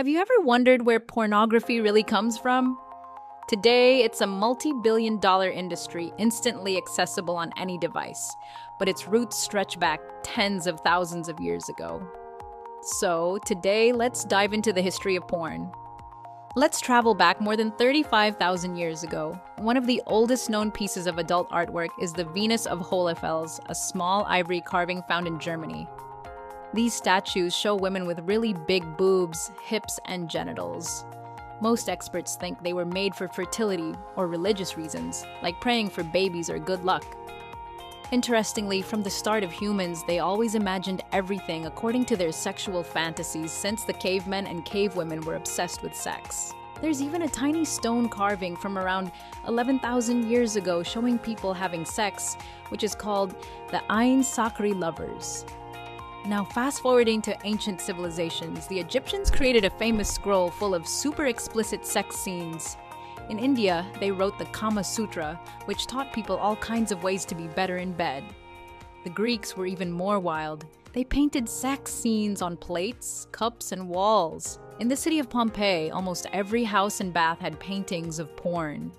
Have you ever wondered where pornography really comes from? Today, it's a multi-billion-dollar industry instantly accessible on any device, but its roots stretch back tens of thousands of years ago. So, today, let's dive into the history of porn. Let's travel back more than 35,000 years ago. One of the oldest known pieces of adult artwork is the Venus of Hohlefels, a small ivory carving found in Germany. These statues show women with really big boobs, hips, and genitals. Most experts think they were made for fertility or religious reasons, like praying for babies or good luck. Interestingly, from the start of humans, they always imagined everything according to their sexual fantasies since the cavemen and cavewomen were obsessed with sex. There's even a tiny stone carving from around 11,000 years ago showing people having sex, which is called the Ain Sakri lovers. Now, fast-forwarding to ancient civilizations, the Egyptians created a famous scroll full of super explicit sex scenes. In India, they wrote the Kama Sutra, which taught people all kinds of ways to be better in bed. The Greeks were even more wild. They painted sex scenes on plates, cups, and walls. In the city of Pompeii, almost every house and bath had paintings of porn.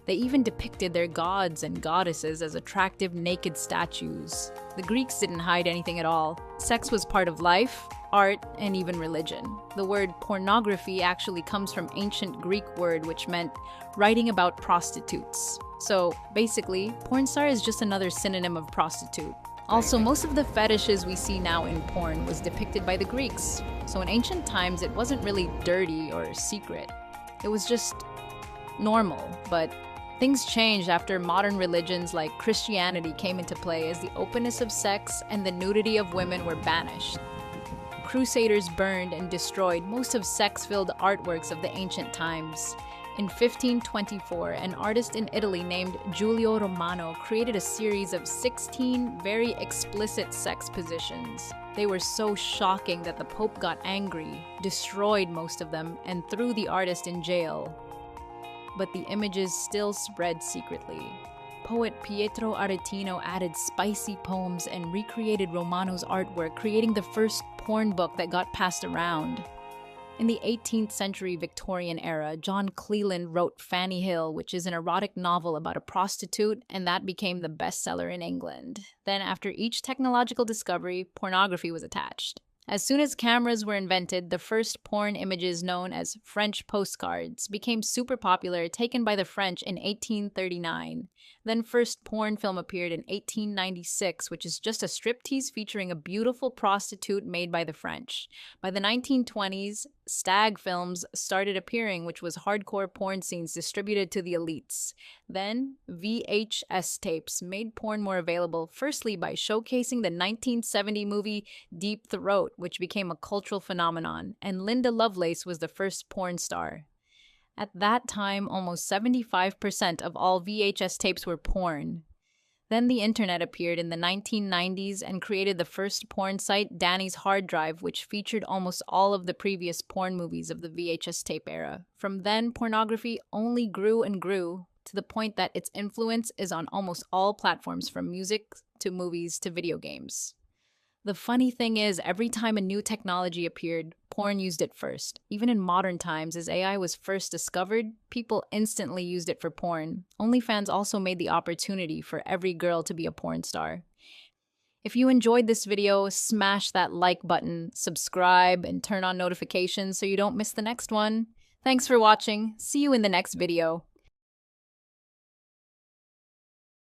They even depicted their gods and goddesses as attractive naked statues. The Greeks didn't hide anything at all. Sex was part of life, art, and even religion. The word pornography actually comes from ancient Greek word which meant writing about prostitutes. So basically, porn star is just another synonym of prostitute. Also, most of the fetishes we see now in porn was depicted by the Greeks. So in ancient times, it wasn't really dirty or secret. It was just normal, but things changed after modern religions like Christianity came into play as the openness of sex and the nudity of women were banished. Crusaders burned and destroyed most of sex-filled artworks of the ancient times. In 1524, an artist in Italy named Giulio Romano created a series of 16 very explicit sex positions. They were so shocking that the Pope got angry, destroyed most of them, and threw the artist in jail. But the images still spread secretly. Poet Pietro Aretino added spicy poems and recreated Romano's artwork, creating the first porn book that got passed around. In the 18th century Victorian era, John Cleland wrote Fanny Hill, which is an erotic novel about a prostitute, and that became the bestseller in England. Then, after each technological discovery, pornography was attached. As soon as cameras were invented, the first porn images known as French postcards became super popular, taken by the French in 1839. Then first porn film appeared in 1896, which is just a striptease featuring a beautiful prostitute made by the French. By the 1920s, stag films started appearing, which was hardcore porn scenes distributed to the elites. Then, VHS tapes made porn more available, firstly by showcasing the 1970 movie Deep Throat, which became a cultural phenomenon, and Linda Lovelace was the first porn star. At that time, almost 75% of all VHS tapes were porn. Then the internet appeared in the 1990s and created the first porn site, Danny's Hard Drive, which featured almost all of the previous porn movies of the VHS tape era. From then, pornography only grew and grew, to the point that its influence is on almost all platforms, from music to movies to video games. The funny thing is, every time a new technology appeared, porn used it first. Even in modern times, as AI was first discovered, people instantly used it for porn. OnlyFans also made the opportunity for every girl to be a porn star. If you enjoyed this video, smash that like button, subscribe, and turn on notifications so you don't miss the next one. Thanks for watching. See you in the next video.